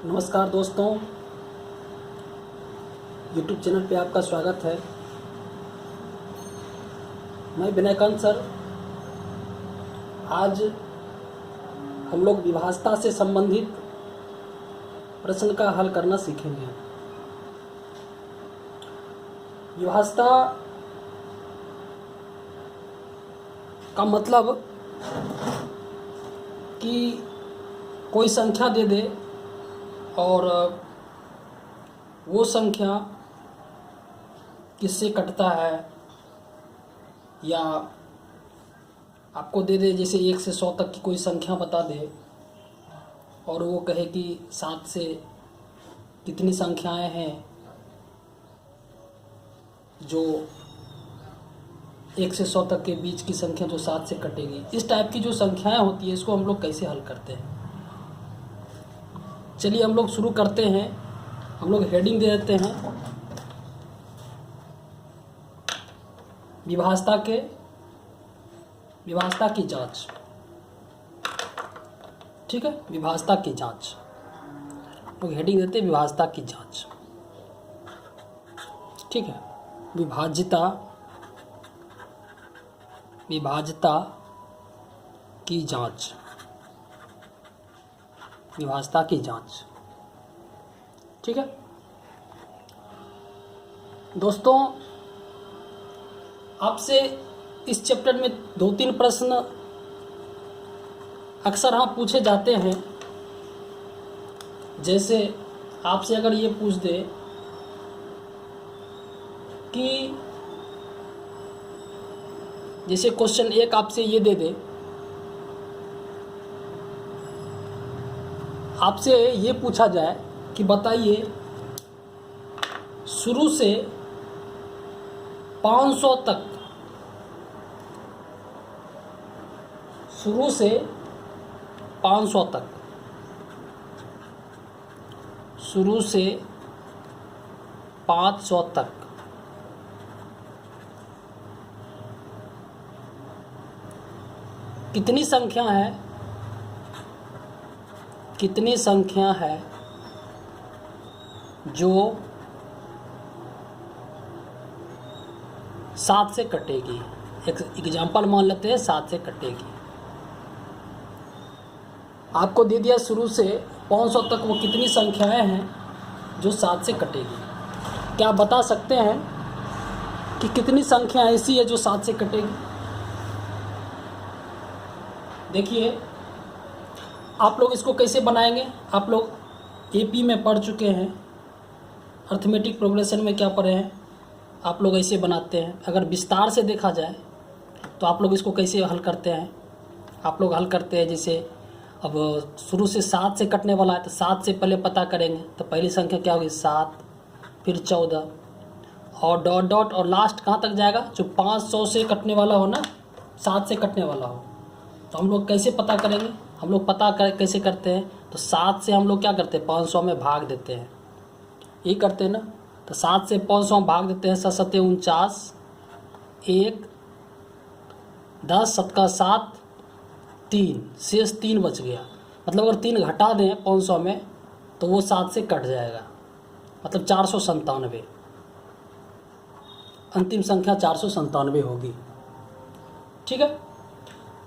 नमस्कार दोस्तों, YouTube channel पे आपका स्वागत है। मैं विनयकांत सर। आज हम लोग विभाजता से संबंधित प्रश्न का हल करना सीखेंगे। विभाजता का मतलब कि कोई संख्या दे दे और वो संख्या किससे कटता है, या आपको दे दे जैसे 1 से 100 तक की कोई संख्या बता दे और वो कहे कि 7 से कितनी संख्याएं हैं जो 1 से 100 तक के बीच की संख्या जो 7 से कटेगी। इस टाइप की जो संख्याएं होती है इसको हम लोग कैसे हल करते हैं। चलिए हम लोग शुरू करते हैं। हम लोग हेडिंग दे देते हैं विभाजता की जांच। ठीक है, विभाजता की जांच। लोग हेडिंग देते हैं विभाजता की जांच। ठीक है, विभाजता की जांच, विभाजता की जांच। ठीक है दोस्तों, आपसे इस चैप्टर में 2-3 प्रश्न अक्सर हाँ पूछे जाते हैं। जैसे आपसे अगर ये पूछ दे कि जैसे क्वेश्चन 1 आपसे ये दे दे, आपसे ये पूछा जाए कि बताइए शुरू से 500 तक, शुरू से 500 तक, शुरू से 500 तक कितनी संख्या है, कितनी संख्या है जो 7 से कटेगी। एक एग्जाम्पल मान लेते हैं 7 से कटेगी। आपको दे दिया शुरू से 500 तक वो कितनी संख्याएं हैं जो 7 से कटेगी। क्या आप बता सकते हैं कि कितनी संख्या ऐसी है जो 7 से कटेगी? देखिए आप लोग इसको कैसे बनाएंगे। आप लोग एपी में पढ़ चुके हैं, अर्थमेटिक प्रोग्रेशन में क्या पढ़े हैं, आप लोग ऐसे बनाते हैं। अगर विस्तार से देखा जाए तो आप लोग इसको कैसे हल करते हैं। आप लोग हल करते हैं जैसे अब शुरू से 7 से कटने वाला है तो 7 से पहले पता करेंगे तो पहली संख्या क्या होगी 7, फिर 14 और डॉट डॉट और लास्ट कहाँ तक जाएगा जो 500 से कटने वाला हो ना, 7 से कटने वाला हो। तो हम लोग कैसे पता करेंगे, हम लोग कैसे करते हैं तो 7 से हम लोग क्या करते हैं 500 में भाग देते हैं, ये करते हैं ना। तो 7 से 500 में भाग देते हैं, 7 7 49, 1 10 7 का 7 3, शेष 3 बच गया। मतलब अगर 3 घटा दें 500 में तो वो 7 से कट जाएगा, मतलब 497। अंतिम संख्या 497 होगी। ठीक है,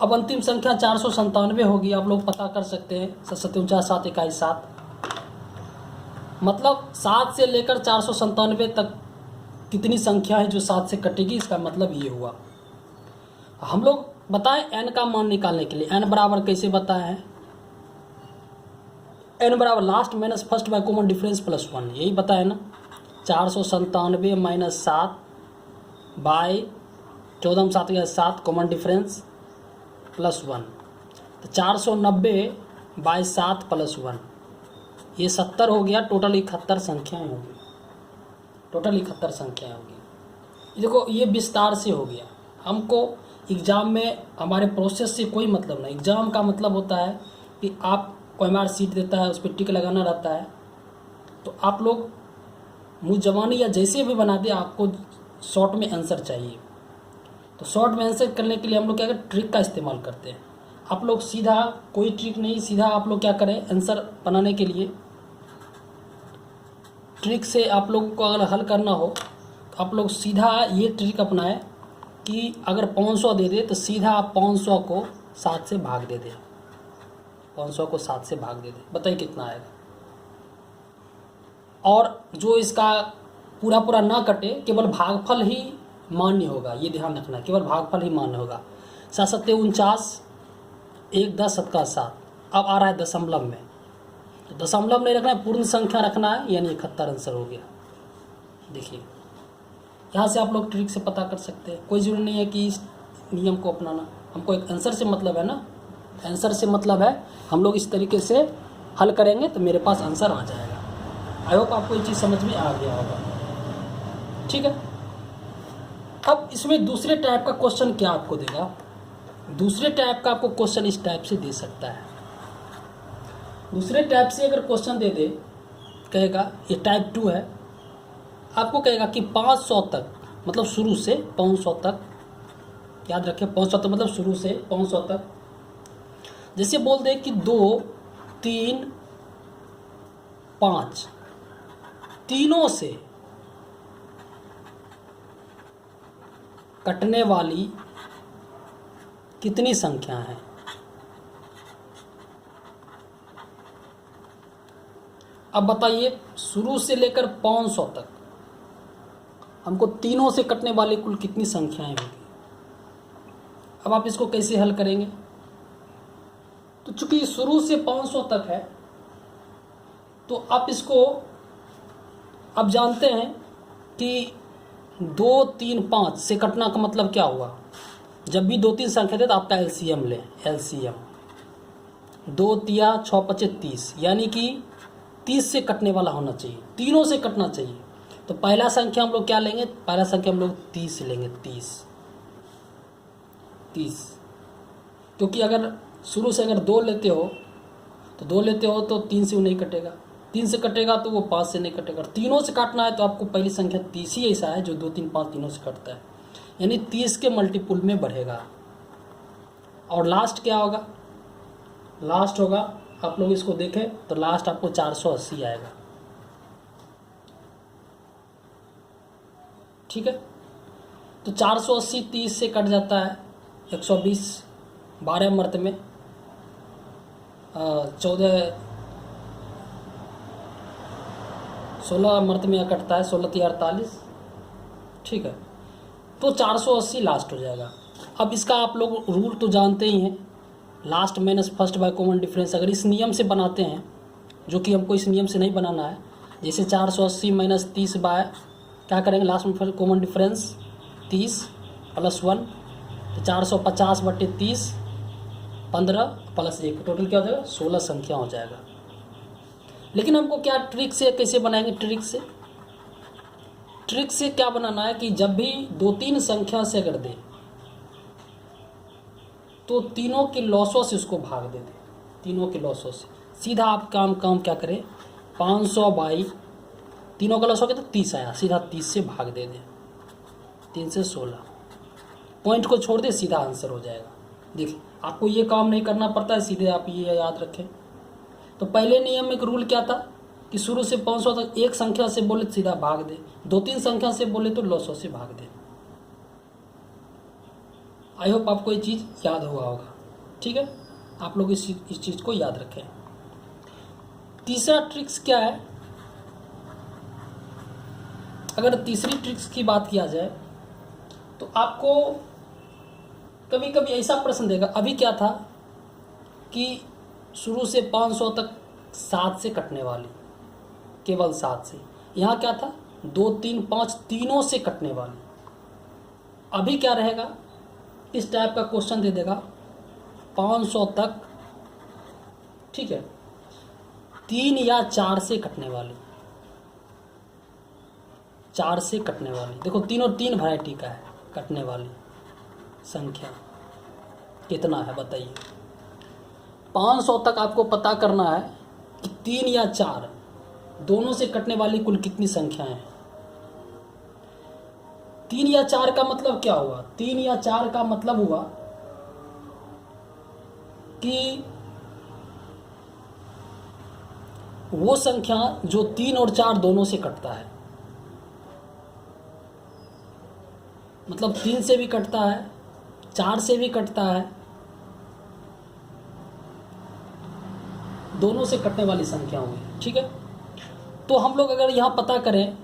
अब अंतिम संख्या 497 होगी। आप लोग पता कर सकते हैं 7 7 49 7 21 7, मतलब 7 से लेकर 497 तक कितनी संख्या है जो 7 से कटेगी। इसका मतलब ये हुआ। हम लोग बताएं n का मान निकालने के लिए n बराबर कैसे बताए हैं। n बराबर last minus first by common difference plus 1, यही बताया ना। 497 माइनस 7 बाय 14 7 के 7 कॉमन डिफरेंस प्लस 1, तो 490 बाय 7 प्लस 1, ये 70 हो गया। टोटल 71 संख्याएँ होगी, टोटल 71 संख्याएँ होगी। देखो ये विस्तार से हो गया। हमको एग्ज़ाम में हमारे प्रोसेस से कोई मतलब नहीं। एग्ज़ाम का मतलब होता है कि आप OMR सीट देता है, उस पर टिक लगाना रहता है। तो आप लोग मुँह जबानी या जैसे भी बना दे, आपको शॉर्ट में आंसर चाहिए। तो शॉर्ट में आंसर करने के लिए हम लोग क्या करते, ट्रिक का इस्तेमाल करते हैं। आप लोग सीधा कोई ट्रिक नहीं, सीधा आप लोग क्या करें आंसर बनाने के लिए ट्रिक से आप लोगों को अगर हल करना हो तो आप लोग सीधा ये ट्रिक अपनाएं कि अगर 500 दे दे तो सीधा आप 500 को 7 से भाग दे दें। 500 को 7 से भाग दे दें, बताइए कितना आएगा। और जो इसका पूरा पूरा ना कटे, केवल भागफल ही मान्य होगा, ये ध्यान रखना, केवल भागफल ही मान्य होगा। 7 सत्ते 49, 1 10 7 का 7। अब आ रहा है दशमलव में, तो दशमलव नहीं रखना है, पूर्ण संख्या रखना है, यानी 71 आंसर हो गया। देखिए यहाँ से आप लोग ट्रिक से पता कर सकते हैं, कोई ज़रूरी नहीं है कि इस नियम को अपनाना। हमको एक आंसर से मतलब है ना, आंसर से मतलब है हम लोग इस तरीके से हल करेंगे तो मेरे पास आंसर आ जाएगा। आई होप आपको ये चीज़ समझ में आ गया होगा, ठीक है। अब इसमें दूसरे टाइप का क्वेश्चन क्या आपको देगा, दूसरे टाइप का आपको क्वेश्चन इस टाइप से दे सकता है। दूसरे टाइप से अगर क्वेश्चन दे दे, कहेगा ये टाइप 2 है, आपको कहेगा कि 500 तक, मतलब शुरू से 500 तक, याद रखें 500 तक मतलब शुरू से 500 तक। जैसे बोल दे कि 2 3 5 तीनों से कटने वाली कितनी संख्या है। अब बताइए शुरू से लेकर 500 तक हमको तीनों से कटने वाली कुल कितनी संख्याएं होगी। अब आप इसको कैसे हल करेंगे, तो चूंकि शुरू से 500 तक है तो आप इसको अब जानते हैं कि 2 3 5 से कटना का मतलब क्या हुआ। जब भी 2 3 संख्या दे तो आपका एलसीएम लें, एलसीएम 2 तिया 6 पचे 30, यानी कि 30 से कटने वाला होना चाहिए, तीनों से कटना चाहिए। तो पहला संख्या हम लोग क्या लेंगे, पहला संख्या हम लोग 30 लेंगे, 30, क्योंकि अगर शुरू से अगर 2 लेते हो तो 2 लेते हो तो 3 से वो नहीं कटेगा, 3 से कटेगा तो वो 5 से नहीं कटेगा। तीनों से काटना है तो आपको पहली संख्या 30 ही ऐसा है जो 2 3 5 तीनों से कटता है, यानी 30 के मल्टीपुल में बढ़ेगा। और लास्ट क्या होगा, लास्ट होगा, आप लोग इसको देखें तो लास्ट आपको 480 आएगा, ठीक है। तो 480 30 से कट जाता है, 120 12 मर्त में 14 16 मर्त में कटता है, 16 3 48, ठीक है। तो 480 लास्ट हो जाएगा। अब इसका आप लोग रूल तो जानते ही हैं, last minus first by common difference. अगर इस नियम से बनाते हैं, जो कि हमको इस नियम से नहीं बनाना है, जैसे 480 माइनस 30 बाय क्या करेंगे, लास्ट में फर्स्ट कॉमन डिफरेंस 30 प्लस 1, तो 450 बटे 30 15 प्लस 1, टोटल क्या हो जाएगा 16 संख्या हो जाएगा। लेकिन हमको क्या ट्रिक से कैसे बनाएंगे, ट्रिक से क्या बनाना है कि जब भी 2 3 संख्या से अगर दे तो तीनों के लॉसों से उसको भाग दे दे, तीनों के लॉसों से। सीधा आप काम क्या करें, 500 बाई तीनों का लॉस हो गया तो 30 आया, सीधा 30 से भाग दे दे, 3 से 16, पॉइंट को छोड़ दे, सीधा आंसर हो जाएगा। देखिए आपको ये काम नहीं करना पड़ता है, सीधे आप ये याद रखें। तो पहले नियम में एक रूल क्या था कि शुरू से 500 तक एक संख्या से बोले तो सीधा भाग दे, 2 3 संख्या से बोले तो लॉसों से भाग दे। आई होप आपको ये चीज़ याद हुआ होगा, ठीक है। आप लोग इस चीज़ को याद रखें। तीसरा ट्रिक्स क्या है, अगर तीसरी ट्रिक्स की बात किया जाए तो आपको कभी कभी ऐसा प्रश्न देगा, अभी क्या था कि शुरू से 500 तक 7 से कटने वाली, केवल 7 से। यहाँ क्या था 2 3 5 तीनों से कटने वाली। अभी क्या रहेगा, इस टाइप का क्वेश्चन दे देगा 500 तक, ठीक है, 3 या 4 से कटने वाली, 4 से कटने वाली। देखो तीनों 3 वैरायटी का है, कटने वाली संख्या कितना है बताइए। 500 तक आपको पता करना है कि 3 या 4 दोनों से कटने वाली कुल कितनी संख्याएं हैं। 3 या 4 का मतलब क्या हुआ, 3 या 4 का मतलब हुआ कि वो संख्या जो 3 और 4 दोनों से कटता है, मतलब 3 से भी कटता है, 4 से भी कटता है, दोनों से कटने वाली संख्या हुई। ठीक है, तो हम लोग अगर यहाँ पता करें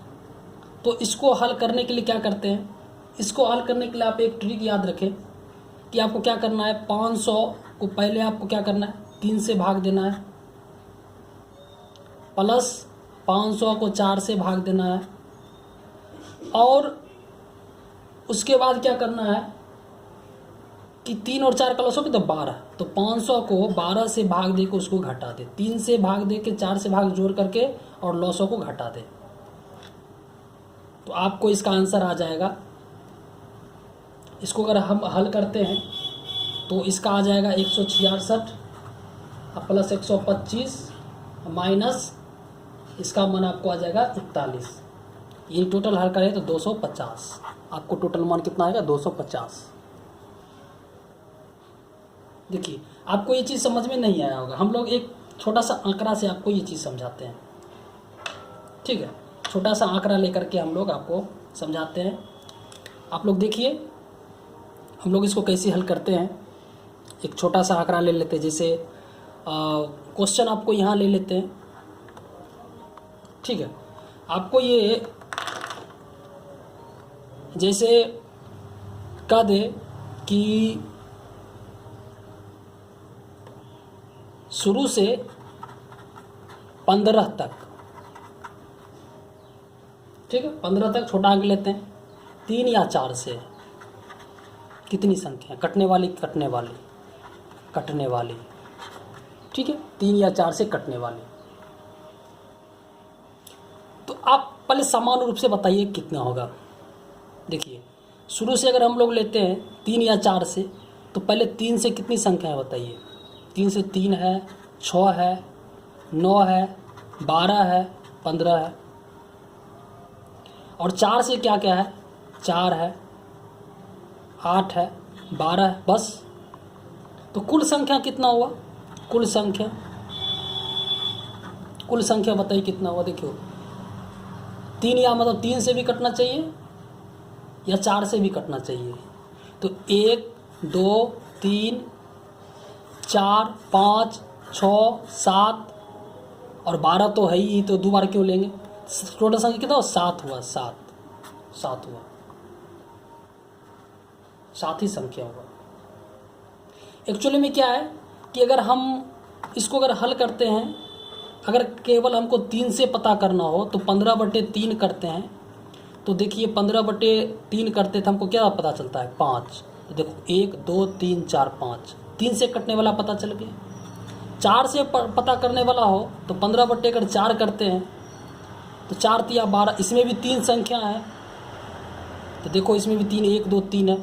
तो इसको हल करने के लिए क्या करते हैं, इसको हल करने के लिए आप एक ट्रिक याद रखें कि आपको क्या करना है, 500 को पहले आपको क्या करना है, 3 से भाग देना है, प्लस 500 को 4 से भाग देना है, और उसके बाद क्या करना है कि 3 और 4 का लॉस हो गया तो 12, तो 500 को 12 से भाग दे के उसको घटा दे, 3 से भाग दे के 4 से भाग जोड़ करके और लॉसों को घटा दे, तो आपको इसका आंसर आ जाएगा। इसको अगर हम हल करते हैं तो इसका आ जाएगा 166 प्लस 125 माइनस इसका मान आपको आ जाएगा 41, ये टोटल हल करें तो 250, आपको टोटल मान कितना आएगा 250। देखिए आपको ये चीज़ समझ में नहीं आया होगा, हम लोग एक छोटा सा आंकड़ा से आपको ये चीज़ समझाते हैं। ठीक है, छोटा सा आंकड़ा लेकर के हम लोग आपको समझाते हैं। आप लोग देखिए हम लोग इसको कैसे हल करते हैं। एक छोटा सा आंकड़ा ले लेते हैं, जैसे क्वेश्चन आपको यहाँ ले लेते हैं। ठीक है, आपको ये जैसे कह दे कि शुरू से 15 तक, ठीक है 15 तक छोटा अंक लेते हैं, 3 या 4 से कितनी संख्या कटने वाली, ठीक है 3 या 4 से कटने वाली। तो आप पहले समान रूप से बताइए कितना होगा। देखिए शुरू से अगर हम लोग लेते हैं 3 या 4 से, तो पहले 3 से कितनी संख्या है बताइए। 3 से 3 है, 6 है, 9 है, 12 है, 15 है, और 4 से क्या क्या है, 4 है, 8 है, 12 है, बस। तो कुल संख्या कितना हुआ, कुल संख्या बताइए कितना हुआ। देखियो 3 या मतलब 3 से भी कटना चाहिए या 4 से भी कटना चाहिए। तो 1 2 3 4 5 6 7 और 12 तो है ही, तो 2 बार क्यों लेंगे। टोटल संख्या कितना हुआ, 7 हुआ, 7 हुआ, 7 ही संख्या हुआ। एक्चुअली में क्या है कि अगर हम इसको अगर हल करते हैं, अगर केवल हमको 3 से पता करना हो तो 15/3 करते हैं। तो देखिए 15/3 करते थे हमको क्या पता चलता है, 5। तो देखो 1 2 3 4 5, 3 से कटने वाला पता चल गया। 4 से पता करने वाला हो तो 15/4 करते हैं, तो 4 तिया 12, इसमें भी 3 संख्या है। तो देखो इसमें भी 3, 1 2 3 है,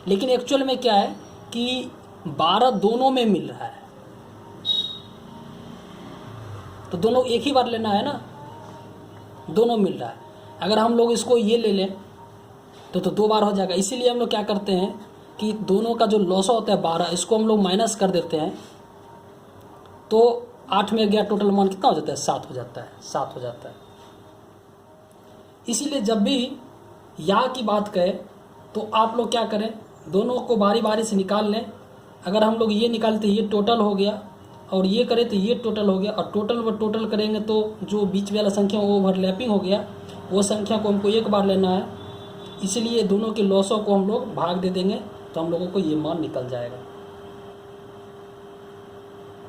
लेकिन एक्चुअल में क्या है कि 12 दोनों में मिल रहा है, तो दोनों एक ही बार लेना है ना, दोनों मिल रहा है। अगर हम लोग इसको ये ले लें तो 2 बार हो जाएगा। इसीलिए हम लोग क्या करते हैं कि दोनों का जो लॉस होता है 12, इसको हम लोग माइनस कर देते हैं, तो 8 में गया, टोटल मान कितना हो जाता है, 7 हो जाता है, 7 हो जाता है। इसीलिए जब भी या की बात करें तो आप लोग क्या करें, दोनों को बारी बारी से निकाल लें। अगर हम लोग ये निकालते ये टोटल हो गया, और ये करें तो ये टोटल हो गया, और टोटल करेंगे तो जो बीच वाला संख्या वो ओवरलैपिंग हो गया, वो संख्या को हमको एक बार लेना है। इसलिए दोनों के लॉसों को हम लोग भाग दे देंगे, तो हम लोगों को ये मान निकल जाएगा।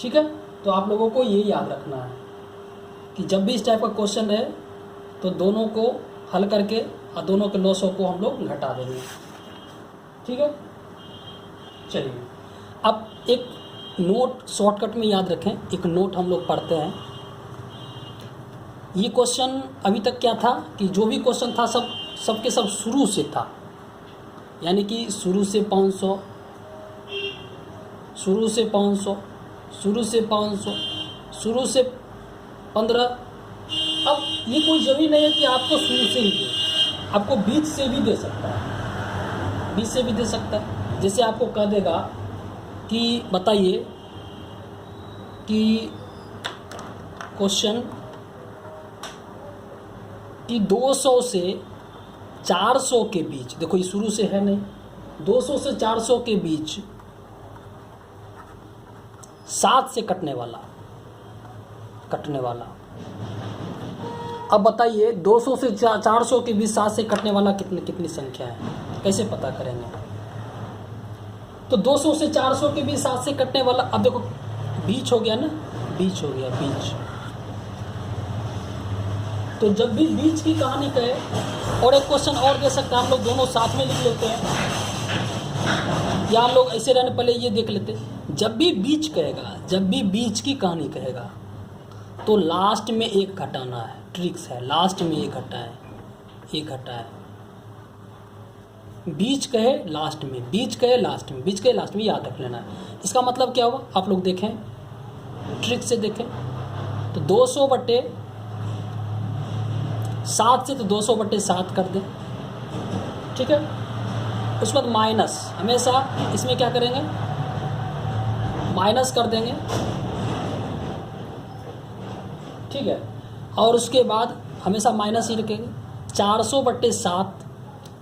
ठीक है, तो आप लोगों को ये याद रखना है कि जब भी इस टाइप का क्वेश्चन रहे तो दोनों को हल करके और दोनों के लॉसों को हम लोग घटा देंगे। ठीक है, चलिए अब एक नोट शॉर्टकट में याद रखें, एक नोट हम लोग पढ़ते हैं। ये क्वेश्चन अभी तक क्या था कि जो भी क्वेश्चन था सबके सब शुरू से था, यानी कि शुरू से 500, शुरू से 500, शुरू से 500, शुरू से 15। अब ये कोई जरूरी नहीं है कि आपको शुरू से ही दे, आपको बीच से भी दे सकता है, बीच से भी दे सकता है। जैसे आपको कह देगा कि बताइए कि क्वेश्चन कि 200 से 400 के बीच, देखो ये शुरू से है नहीं, 200 से 400 के बीच 7 से कटने वाला अब बताइए 200 से 400 के बीच 7 से कटने वाला कितनी संख्या है, कैसे पता करेंगे? तो 200 से 400 के बीच 7 से कटने वाला, अब देखो बीच हो गया ना, बीच हो गया, बीच। तो जब भी बीच की कहानी कहे, और एक क्वेश्चन और दे सकते हैं, हम लोग दोनों साथ में लिख लेते हैं, या हम लोग ऐसे रहने पहले ये देख लेते, जब भी बीच कहेगा, जब भी बीच की कहानी कहेगा तो लास्ट में एक घटाना है, ट्रिक्स है, लास्ट में एक घटा है, एक घटा है। बीच कहे लास्ट में, बीच कहे लास्ट में, बीच कहे लास्ट में, याद रख लेना है। इसका मतलब क्या हुआ, आप लोग देखें, ट्रिक से देखें, तो 200/7 से तो 200/7 कर दें, ठीक है। उसके बाद माइनस, हमेशा इसमें क्या करेंगे, माइनस कर देंगे, ठीक है। और उसके बाद हमेशा माइनस ही रखेंगे। 400/7,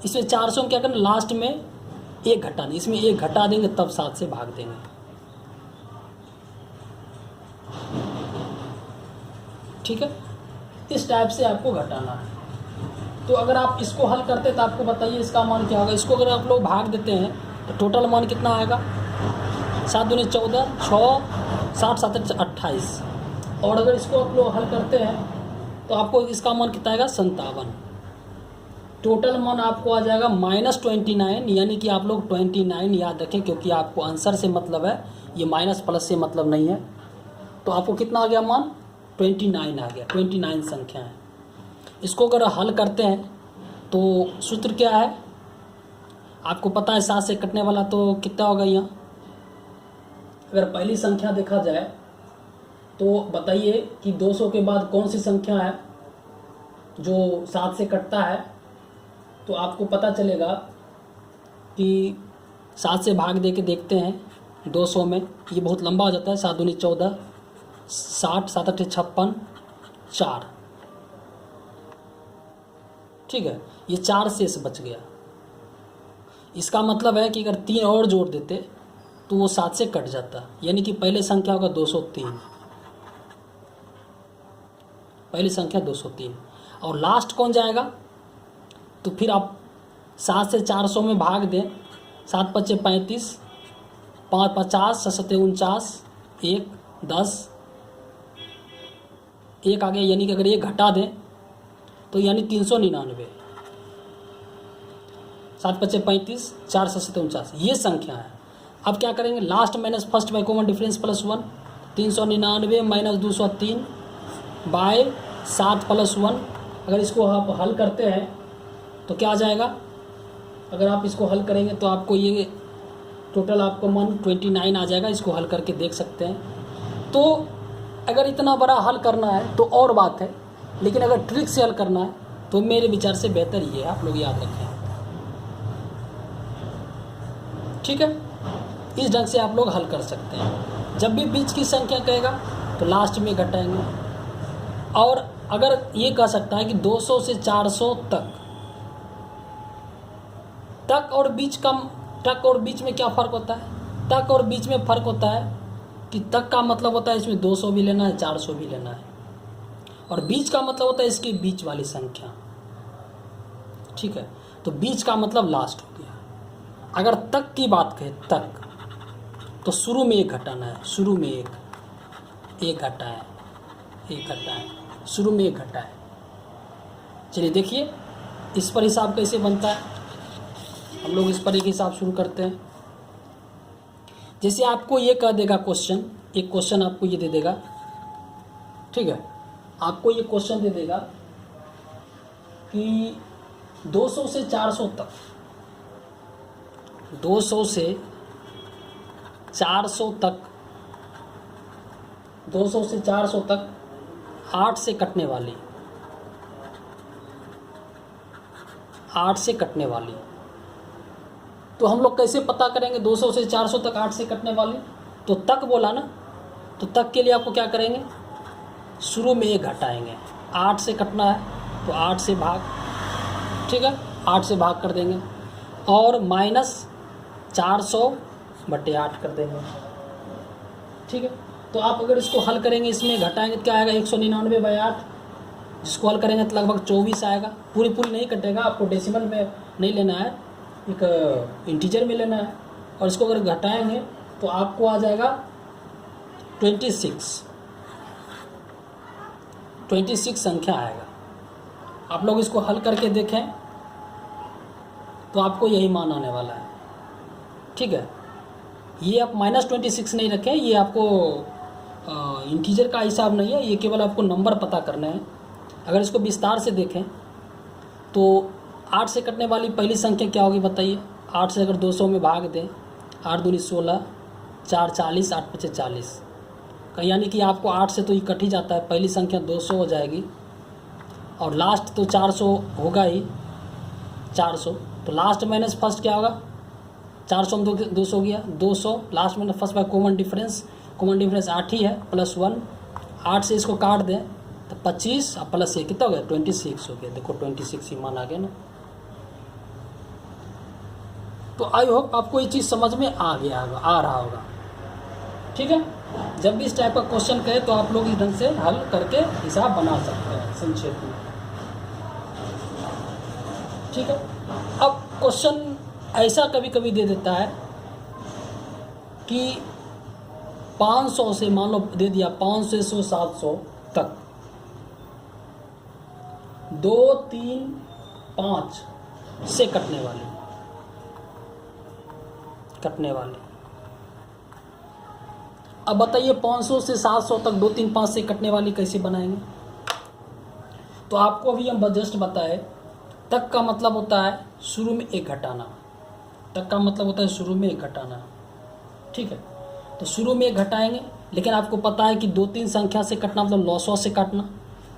इसमें 400 में क्या करना, लास्ट में एक घटा देंगे, इसमें एक घटा देंगे, तब 7 से भाग देंगे, ठीक है। इस टाइप से आपको घटाना है। तो अगर आप इसको हल करते तो आपको बताइए इसका मान क्या होगा। इसको अगर आप लोग भाग देते हैं तो टोटल मान कितना आएगा, 7 दूनी 14, 6, 7, 7, 28। और अगर इसको आप लोग हल करते हैं तो आपको इसका मान कितना आएगा, 57। टोटल मान आपको आ जाएगा -29, यानी कि आप लोग 29 याद रखें, क्योंकि आपको आंसर से मतलब है, ये माइनस प्लस से मतलब नहीं है। तो आपको कितना आ गया मान, 29 आ गया, 29 संख्या है। इसको अगर हल करते हैं तो सूत्र क्या है, आपको पता है 7 से कटने वाला, तो कितना होगा यहाँ। अगर पहली संख्या देखा जाए तो बताइए कि 200 के बाद कौन सी संख्या है जो 7 से कटता है। तो आपको पता चलेगा कि 7 से भाग दे के देखते हैं 200 में, ये बहुत लंबा हो जाता है। 7 दूनी 14, 60, 7 8 56, 4, ठीक है। ये 4 शेष बच गया। इसका मतलब है कि अगर 3 और जोड़ देते तो वो 7 से कट जाता, यानी कि पहले संख्या होगा 203, पहली संख्या 203। और लास्ट कौन जाएगा, तो फिर आप 7 से 400 में भाग दें, 7 5 35, 5 50, 7 49, 1 10, 1 आ गया, यानी कि अगर ये घटा दें तो यानी 399, 7 5 35, 4 7 49, ये संख्या है। अब क्या करेंगे, last minus first by common difference +1, 399 minus 203 by 7 + 1। अगर इसको आप हल करते हैं तो क्या आ जाएगा, अगर आप इसको हल करेंगे तो आपको ये टोटल आपको मान 29 आ जाएगा। इसको हल करके देख सकते हैं। तो अगर इतना बड़ा हल करना है तो और बात है, लेकिन अगर ट्रिक से हल करना है तो मेरे विचार से बेहतर ये है, आप लोग याद रखें, ठीक है। इस ढंग से आप लोग हल कर सकते हैं। जब भी बीच की संख्या कहेगा तो लास्ट में घटाएंगे। और अगर ये कह सकता है कि 200 से 400 तक और बीच का, तक और बीच में क्या फ़र्क होता है, तक और बीच में फ़र्क होता है कि तक का मतलब होता है इसमें 200 भी लेना है, 400 भी लेना है, और बीच का मतलब होता है इसके बीच वाली संख्या, ठीक है। तो बीच का मतलब लास्ट हो गया। अगर तक की बात करें, तक, तो शुरू में एक घटाना है, शुरू में एक घटा है, एक घटा है, शुरू में एक घटा है। चलिए देखिए इस पर हिसाब कैसे बनता है। हम लोग इस पर एक हिसाब शुरू करते हैं। जैसे आपको ये कह देगा क्वेश्चन, एक क्वेश्चन आपको ये दे देगा, ठीक है, आपको ये क्वेश्चन दे देगा कि 200 से 400 तक, 200 से 400 तक, 200 से 400 तक 8 से कटने वाली, 8 से कटने वाली। तो हम लोग कैसे पता करेंगे 200 से 400 तक 8 से कटने वाली? तो तक बोला ना, तो तक के लिए आपको क्या करेंगे, शुरू में 1 घटाएंगे। 8 से कटना है तो 8 से भाग, ठीक है, 8 से भाग कर देंगे और माइनस 400/8 कर देंगे, ठीक है। तो आप अगर इसको हल करेंगे, इसमें घटाएंगे तो क्या आएगा 199/8, जिसको हल करेंगे तो लगभग 24 आएगा। पूरी नहीं कटेगा, आपको डेसिमल में नहीं लेना है, एक इंटीजर में लेना है। और इसको अगर घटाएंगे तो आपको आ जाएगा 26 संख्या आएगा। आप लोग इसको हल करके देखें तो आपको यही मान आने वाला है, ठीक है। ये आप -26 नहीं रखें, ये आपको इंटीजर का हिसाब नहीं है, ये केवल आपको नंबर पता करना है। अगर इसको विस्तार से देखें तो 8 से कटने वाली पहली संख्या क्या होगी बताइए। 8 से अगर 200 में भाग दें, 8 दूनी 16, 4 40, 8 पचे 40, यानी कि आपको 8 से तो ये कट ही जाता है, पहली संख्या 200 हो जाएगी और लास्ट तो 400 होगा ही, 400। तो लास्ट माइनस फर्स्ट क्या होगा, 400 में 200 गया, 200 लास्ट में फर्स्ट बाय कॉमन डिफरेंस 8 ही है, +1। 8 से इसको काट दें तो 25 और +1 कितना हो गया 26 हो गया। देखो 26 ही मान आ गया ना। तो आई होप आपको ये चीज़ समझ में आ रहा होगा, ठीक है। जब भी इस टाइप का क्वेश्चन कहे तो आप लोग इस ढंग से हल करके हिसाब बना सकते हैं संक्षेप में, ठीक है। अब क्वेश्चन ऐसा कभी कभी दे देता है कि 500 से, मान लो दे दिया 500 से 700 तक, 2 3 5 से कटने वाले अब बताइए 500 से 700 तक 2 3 5 से कटने वाली कैसे बनाएंगे। तो आपको अभी हम जस्ट बताए, तक का मतलब होता है शुरू में 1 घटाना, तक का मतलब होता है शुरू में 1 घटाना, ठीक है। तो शुरू में 1 घटाएंगे, लेकिन आपको पता है कि 2 3 संख्या से कटना मतलब 900 से काटना।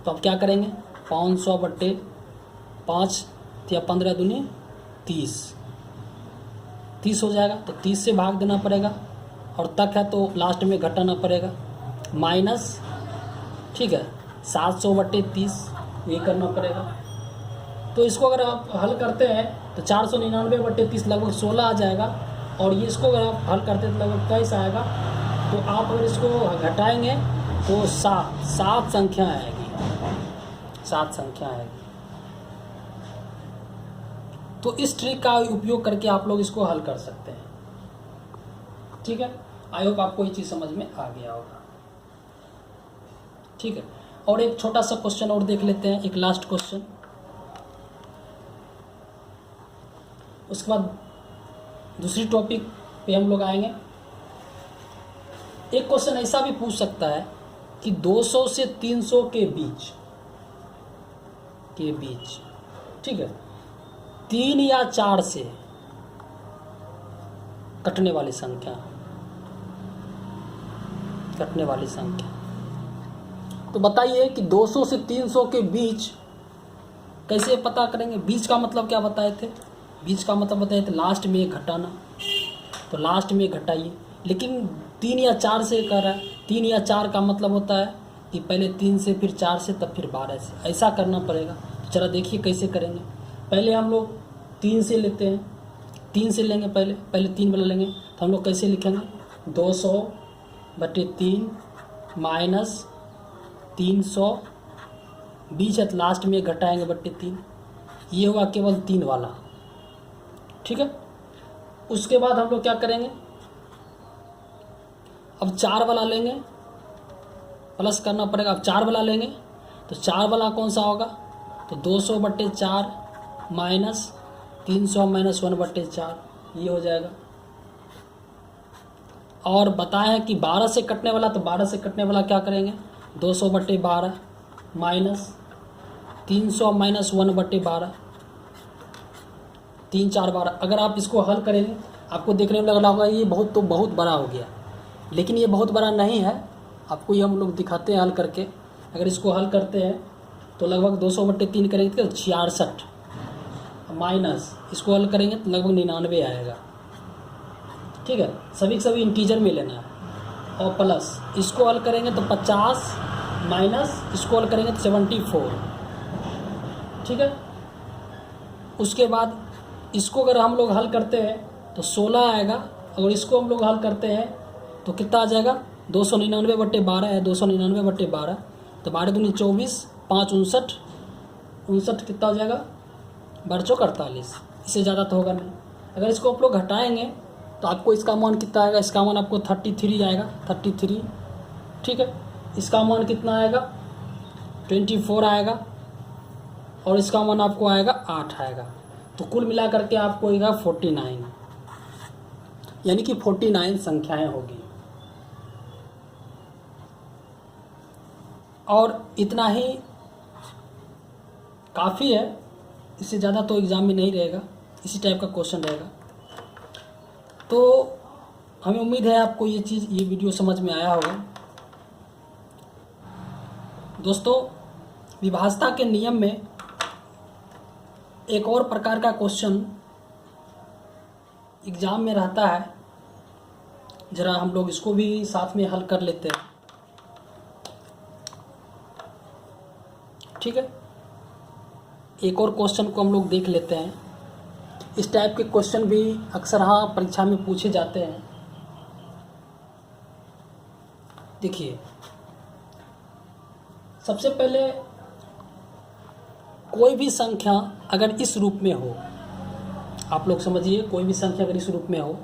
तो आप क्या करेंगे 500/5 या 15 दूनी 30 हो जाएगा। तो 30 से भाग देना पड़ेगा और तक है तो लास्ट में घटाना पड़ेगा, माइनस, ठीक है, 700/30 ये करना पड़ेगा। तो इसको अगर आप हल करते हैं तो 499/30 लगभग 16 आ जाएगा। और ये इसको अगर आप हल करते हैं तो लगभग कैसा आएगा, तो आप अगर इसको घटाएंगे तो 7 संख्या आएगी, 7 संख्या आएगी। तो इस ट्रिक का उपयोग करके आप लोग इसको हल कर सकते हैं, ठीक है। आई होप आपको ये चीज़ समझ में आ गया होगा, ठीक है। और एक छोटा सा क्वेश्चन और देख लेते हैं, एक लास्ट क्वेश्चन, उसके बाद दूसरी टॉपिक पे हम लोग आएंगे। एक क्वेश्चन ऐसा भी पूछ सकता है कि 200 से 300 के बीच, ठीक है, 3 या 4 से कटने वाली संख्या, तो बताइए कि 200 से 300 के बीच कैसे पता करेंगे। बीच का मतलब क्या बताए थे, बीच का मतलब बताए थे लास्ट में 1 घटाना। तो लास्ट में घटाइए, लेकिन 3 या 4 से कर रहा है, 3 या 4 का मतलब होता है कि पहले 3 से, फिर 4 से, तब फिर 12 से, ऐसा करना पड़ेगा। तो चला देखिए कैसे करेंगे। पहले हम लोग 3 से लेते हैं, 3 से लेंगे, पहले 3 वाला लेंगे। तो हम लोग कैसे लिखेंगे 200/3 माइनस 300, बीच है लास्ट में घटाएंगे /3, ये हुआ केवल 3 वाला, ठीक है। उसके बाद हम लोग क्या करेंगे, अब 4 वाला लेंगे, प्लस करना पड़ेगा। अब 4 वाला लेंगे तो 4 वाला कौन सा होगा, तो 200/4 माइनस 300 माइनस 1/4, ये हो जाएगा। और बताएं कि 12 से कटने वाला, तो 12 से कटने वाला क्या करेंगे 200/12 माइनस 300 माइनस 1/12, 3 4 12। अगर आप इसको हल करेंगे आपको देखने में लग रहा होगा ये बहुत बड़ा हो गया, लेकिन ये बहुत बड़ा नहीं है। आपको ये हम लोग दिखाते हैं हल करके। अगर इसको हल करते हैं तो लगभग 200/3 करेंगे तो 66, माइनस इसको हल करेंगे तो लगभग 99 आएगा, ठीक है। सभी इंटीजर में लेना है। और प्लस इसको हल करेंगे तो 50 माइनस इसको हल करेंगे तो 74, ठीक है। उसके बाद इसको अगर हम लोग हल करते हैं तो 16 आएगा, अगर इसको हम लोग हल करते हैं तो कितना आ जाएगा, 299/12 है, 299/12, तो 12 दूनी 24, 5 59, 59 कितना हो जाएगा, 12 48, इससे ज़्यादा तो होगा नहीं। अगर इसको आप लोग घटाएंगे तो आपको इसका मान कितना आएगा, इसका मान आपको 33 आएगा, 33, ठीक है। इसका मान कितना आएगा, 24 आएगा, और इसका मान आपको आएगा 8 आएगा, तो कुल मिला करके आपको आएगा 49, यानी कि 49 संख्याएं होगी। और इतना ही काफ़ी है, इससे ज़्यादा तो एग्ज़ाम में नहीं रहेगा, इसी टाइप का क्वेश्चन रहेगा। तो हमें उम्मीद है आपको ये वीडियो समझ में आया होगा। दोस्तों, विभाज्यता के नियम में एक और प्रकार का क्वेश्चन एग्ज़ाम में रहता है, ज़रा हम लोग इसको भी साथ में हल कर लेते हैं, ठीक है। एक और क्वेश्चन को हम लोग देख लेते हैं। इस टाइप के क्वेश्चन भी अक्सर हाँ परीक्षा में पूछे जाते हैं। देखिए, सबसे पहले कोई भी संख्या अगर इस रूप में हो, आप लोग समझिए, कोई भी संख्या अगर इस रूप में हो,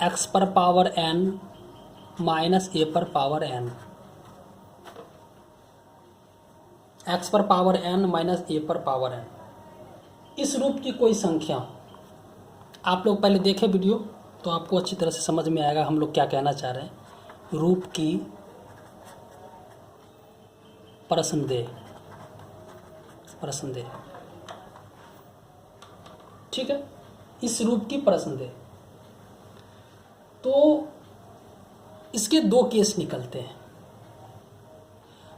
x पर पावर n माइनस a पर पावर n, x पर पावर n माइनस a पर पावर n, इस रूप की कोई संख्या, आप लोग पहले देखें वीडियो तो आपको अच्छी तरह से समझ में आएगा हम लोग क्या कहना चाह रहे हैं। रूप की प्रसंदेह, ठीक है, इस रूप की प्रसंदेह। तो इसके दो केस निकलते हैं।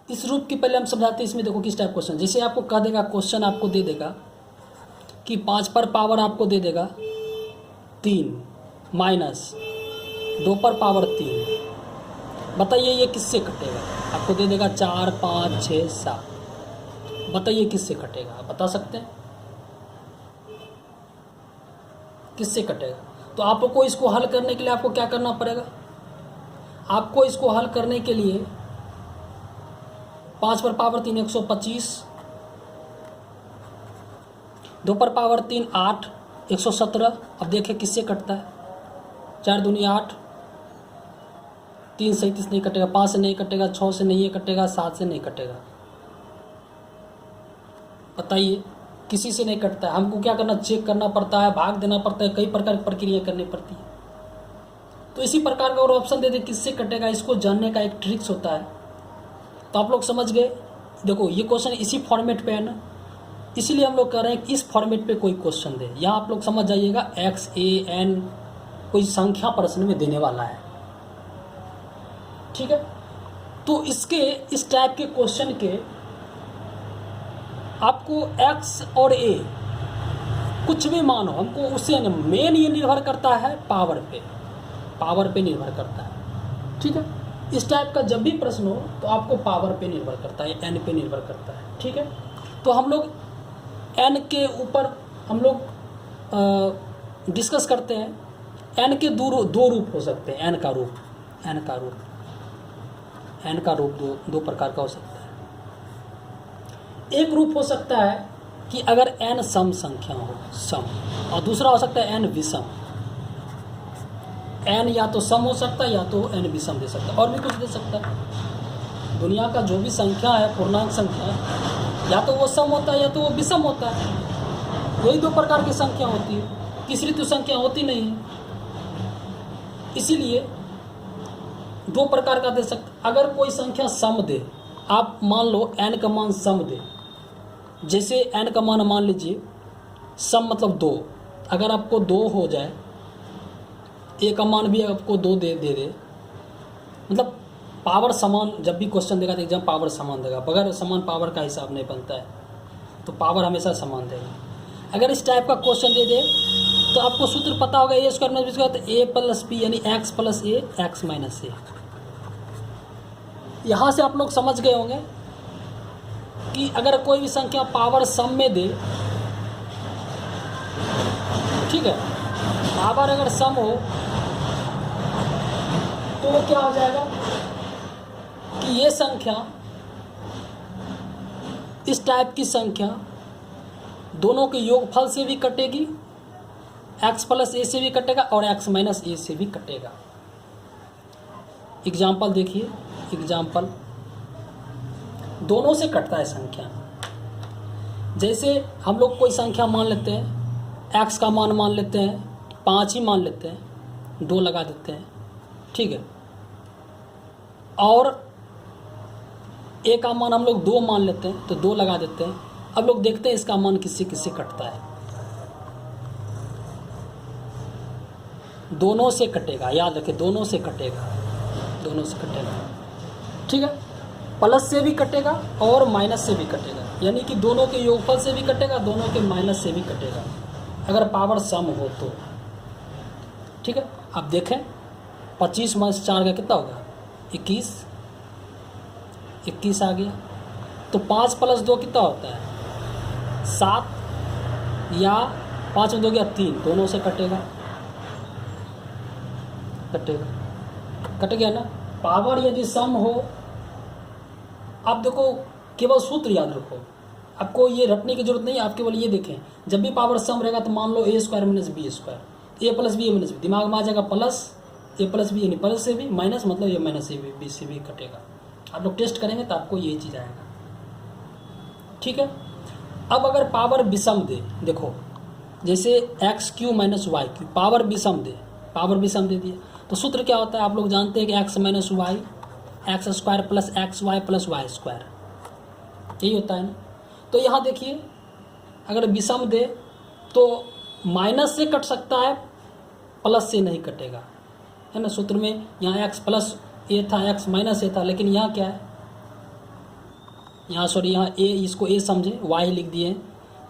इस रूप की पहले हम समझाते हैं। इसमें देखो किस टाइप क्वेश्चन, जैसे आपको कह देगा, क्वेश्चन आपको दे देगा कि 5 पर पावर आपको दे देगा 3 माइनस 2 पर पावर 3, बताइए ये किससे कटेगा। आपको दे देगा 4 5 6 7, बताइए किससे कटेगा, आप बता सकते हैं किससे कटेगा। तो आपको इसको हल करने के लिए आपको क्या करना पड़ेगा, आपको इसको हल करने के लिए 5 पर पावर 3 125, 2 पर पावर 3 8 117। अब देखें किससे कटता है, 4 दूनी 8, 3 37 नहीं कटेगा, 5 से नहीं कटेगा, 6 से नहीं कटेगा, 7 से नहीं कटेगा। बताइए किसी से नहीं कटता है। हमको क्या करना, चेक करना पड़ता है, भाग देना पड़ता है, कई प्रकार की प्रक्रिया करनी पड़ती है। तो इसी प्रकार का और ऑप्शन दे दे किससे कटेगा, इसको जानने का एक ट्रिक्स होता है। तो आप लोग समझ गए। देखो ये क्वेश्चन इसी फॉर्मेट पे है ना, इसीलिए हम लोग कह रहे हैं कि इस फॉर्मेट पे कोई क्वेश्चन दे। यहाँ आप लोग समझ जाइएगा, x a n कोई संख्या प्रश्न में देने वाला है, ठीक है। तो इसके इस टाइप के क्वेश्चन के आपको x और a कुछ भी मान हो, हमको उससे मेन ये निर्भर करता है पावर पे निर्भर करता है, ठीक है। इस टाइप का जब भी प्रश्न हो तो आपको पावर पे निर्भर करता है, n पे निर्भर करता है, ठीक है। तो हम लोग n के ऊपर हम लोग डिस्कस करते हैं। n के दो रूप हो सकते हैं। n का रूप दो प्रकार का हो सकता है। एक रूप हो सकता है कि अगर n सम संख्या हो, सम, और दूसरा हो सकता है n विषम। n या तो सम हो सकता है या तो n विषम दे सकता है, और भी कुछ दे सकता है। दुनिया का जो भी संख्या है, पूर्णांक संख्या है, या तो वो सम होता है या तो वो विषम होता है। यही दो प्रकार की संख्या होती है, तीसरी तो संख्या होती नहीं है। इसीलिए दो प्रकार का दे सकते। अगर कोई संख्या सम दे, आप मान लो n का मान सम दे, जैसे n का मान मान लीजिए सम मतलब 2, अगर आपको 2 हो जाए, a का मान भी आपको 2 दे, मतलब पावर समान। जब भी क्वेश्चन देगा तो एग्जाम पावर समान देगा, बगैर समान पावर का हिसाब नहीं बनता है, तो पावर हमेशा समान देगा। अगर इस टाइप का क्वेश्चन दे दे तो आपको सूत्र पता होगा, ए स्क्वायर माइनस बी स्क्वायर, तो a प्लस बी यानी x प्लस ए, x माइनस ए। यहाँ से आप लोग समझ गए होंगे कि अगर कोई भी संख्या पावर सम में दे, ठीक है, पावर अगर सम हो तो वो क्या हो जाएगा कि ये संख्या, इस टाइप की संख्या दोनों के योगफल से भी कटेगी, x प्लस ए से भी कटेगा और x माइनस ए से भी कटेगा। एग्जाम्पल देखिए, एग्जाम्पल दोनों से कटता है संख्या। जैसे हम लोग कोई संख्या मान लेते हैं, x का मान मान लेते हैं 5 ही मान लेते हैं, 2 लगा देते हैं, ठीक है, और a का मान हम लोग 2 मान लेते हैं तो 2 लगा देते हैं। अब लोग देखते हैं इसका मान किससे किससे कटता है। दोनों से कटेगा, याद रखें, दोनों से कटेगा, दोनों से कटेगा, ठीक है, प्लस से भी कटेगा और माइनस से भी कटेगा, यानी कि दोनों के योगफल से भी कटेगा, दोनों के माइनस से भी कटेगा, अगर पावर सम हो तो, ठीक है। अब देखें 25 माइनस 4 का कितना होगा, 21, 21 आ गया। तो 5 प्लस 2 कितना होता है, 7, या 5 में 2 गया 3, दोनों से कटेगा, कटेगा, कट गया ना। पावर यदि सम हो, आप देखो केवल सूत्र याद रखो, आपको ये रटने की जरूरत नहीं है, आप केवल ये देखें, जब भी पावर सम रहेगा तो मान लो ए स्क्वायर माइनस बी स्क्वायर, ए प्लस बी ए माइनस बी, दिमाग में आ जाएगा प्लस ए प्लस बी, यानी प्लस से भी, माइनस मतलब ए माइनस ए बी से भी कटेगा। आप लोग टेस्ट करेंगे तो आपको ये चीज़ आएगा, ठीक है। अब अगर पावर विषम दे, देखो जैसे x cube minus y cube, power विषम दे, पावर विषम दे दिए तो सूत्र क्या होता है, आप लोग जानते हैं कि x minus y x square plus x y plus y square, यही होता है ना। तो यहाँ देखिए अगर विषम दे तो माइनस से कट सकता है, प्लस से नहीं कटेगा, है ना। सूत्र में यहाँ एक्स प्लस ए था, एक्स माइनस ए था, लेकिन यहाँ क्या है, यहाँ सॉरी यहाँ ए, इसको ए समझे, वाई लिख दिए,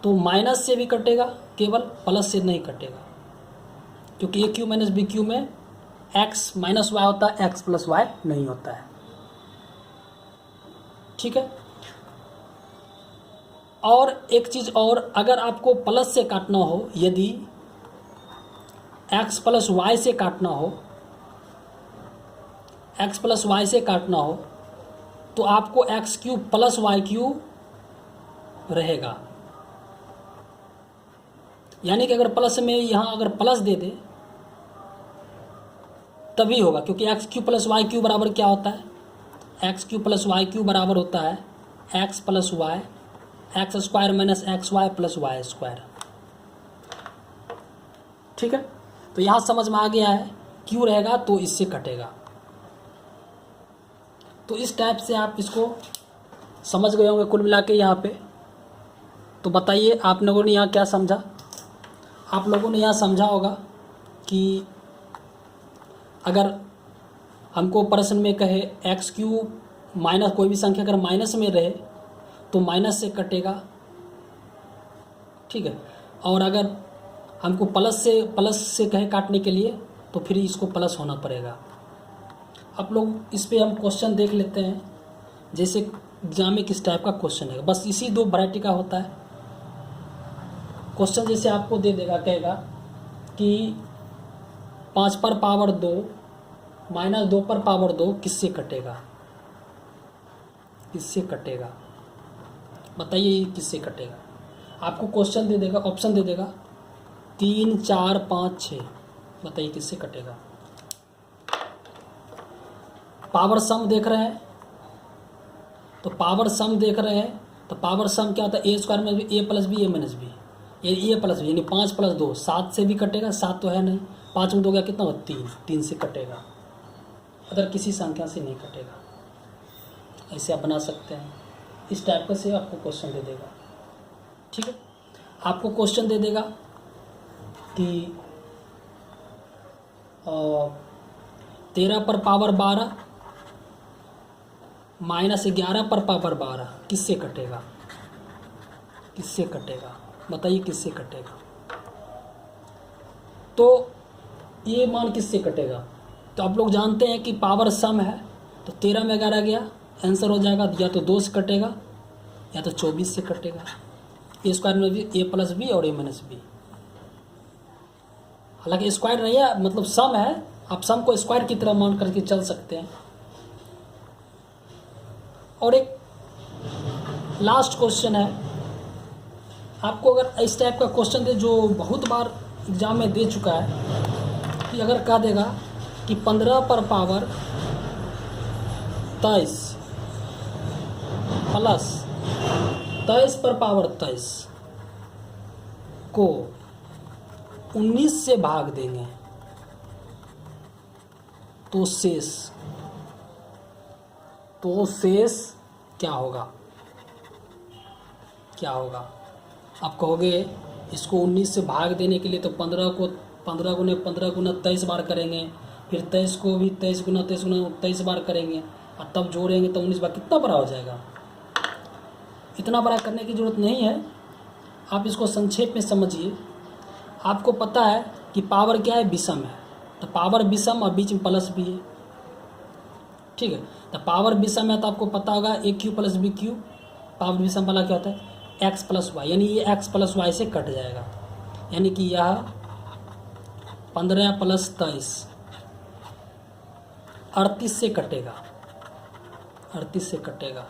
तो माइनस से भी कटेगा, केवल प्लस से नहीं कटेगा, क्योंकि ए क्यू माइनस बी क्यू में एक्स माइनस वाई होता है, एक्स प्लस वाई नहीं होता है, ठीक है। और एक चीज़ और, अगर आपको प्लस से काटना हो, यदि एक्स प्लस वाई से काटना हो, एक्स प्लस वाई से काटना हो तो आपको x cube plus y cube रहेगा, यानी कि अगर प्लस में यहाँ अगर प्लस दे दे तभी होगा, क्योंकि x cube plus y cube बराबर क्या होता है, x cube plus y cube बराबर होता है x plus y x square minus x y plus y square, ठीक है। तो यहाँ समझ में आ गया है, क्यू रहेगा तो इससे कटेगा। तो इस टाइप से आप इसको समझ गए होंगे कुल मिला के यहाँ पे। तो बताइए आप लोगों ने यहाँ क्या समझा, आप लोगों ने यहाँ समझा होगा कि अगर हमको प्रश्न में कहे एक्स क्यू माइनस, कोई भी संख्या अगर माइनस में रहे तो माइनस से कटेगा, ठीक है, और अगर हमको प्लस से कहे काटने के लिए तो फिर इसको प्लस होना पड़ेगा। आप लोग इस पे हम क्वेश्चन देख लेते हैं, जैसे एग्जाम में किस टाइप का क्वेश्चन है, बस इसी 2 वैरायटी का होता है क्वेश्चन। जैसे आपको दे देगा, कहेगा कि 5 पर पावर 2 माइनस 2 पर पावर 2 किससे कटेगा, किससे कटेगा, बताइए ये किससे कटेगा। आपको क्वेश्चन दे देगा, ऑप्शन दे देगा 3 4 5 6, बताइए किससे कटेगा। पावर सम देख रहे हैं, तो पावर सम देख रहे हैं तो पावर सम क्या होता है, ए स्क्वायर में भी ए प्लस बी ए माइनस बी, ये ए प्लस बी, यानी 5 प्लस 2 7 से भी कटेगा, 7 तो है नहीं, 5 में 2 गया कितना होगा 3, 3 से कटेगा, अदर किसी संख्या से नहीं कटेगा। ऐसे आप बना सकते हैं, इस टाइप का से आपको क्वेश्चन दे देगा, ठीक है। आपको क्वेश्चन दे देगा कि 13 पर पावर 12 माइनस 11 पर पावर 12 किससे कटेगा, किससे कटेगा, बताइए किससे कटेगा। तो ये मान किससे कटेगा, तो आप लोग जानते हैं कि पावर सम है, तो 13 में 11 गया आंसर हो जाएगा, या तो 2 से कटेगा या तो 24 से कटेगा। ए स्क्वायर में भी ए प्लस बी और ए माइनस बी। हालांकि स्क्वायर नहीं है, मतलब सम है, आप सम को स्क्वायर की तरह मान करके चल सकते हैं। और एक लास्ट क्वेश्चन है, आपको अगर इस टाइप का क्वेश्चन दे, जो बहुत बार एग्जाम में दे चुका है, कि अगर कह देगा कि 15 पर पावर 23 प्लस 23 पर पावर 23 को 19 से भाग देंगे तो शेष क्या होगा? क्या होगा? आप कहोगे इसको 19 से भाग देने के लिए तो 15 गुना 23 बार करेंगे, फिर 23 को भी 23 गुना 23 बार करेंगे, और तब जोड़ेंगे तो 19 बार कितना बड़ा हो जाएगा। इतना बड़ा करने की ज़रूरत नहीं है, आप इसको संक्षेप में समझिए। आपको पता है कि पावर क्या है? विषम है, तो पावर विषम और बीच में प्लस भी है, ठीक है। तो पावर विषम है तो आपको पता होगा a q plus b q. Power विषम वाला क्या होता है? एक्स प्लस वाई, यानी ये एक्स प्लस वाई से कट जाएगा, यानी कि यह 15 प्लस 23 38 से कटेगा, 38 से कटेगा।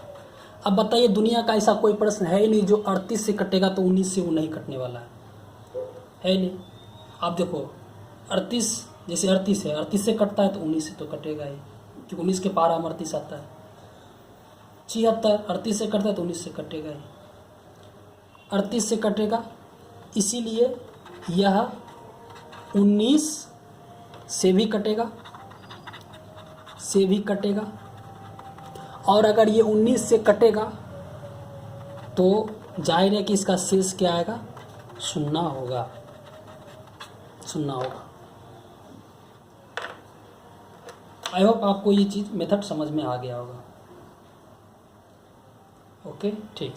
अब बताइए, दुनिया का ऐसा कोई प्रश्न है ही नहीं जो 38 से कटेगा तो 19 से वो नहीं कटने वाला है ही नहीं। आप देखो 38, जैसे 38 है, 38 से कटता है तो 19 से तो कटेगा ही, क्योंकि 19 के पारा में 38 आता है। 76 38 से कटता है तो 19 से कटेगा ही, 38 से कटेगा, इसीलिए यह 19 से भी कटेगा, और अगर ये 19 से कटेगा तो जाहिर है कि इसका शेष क्या आएगा? शून्य होगा। आई होप आपको ये चीज़ मेथड समझ में आ गया होगा। ओके, ठीक।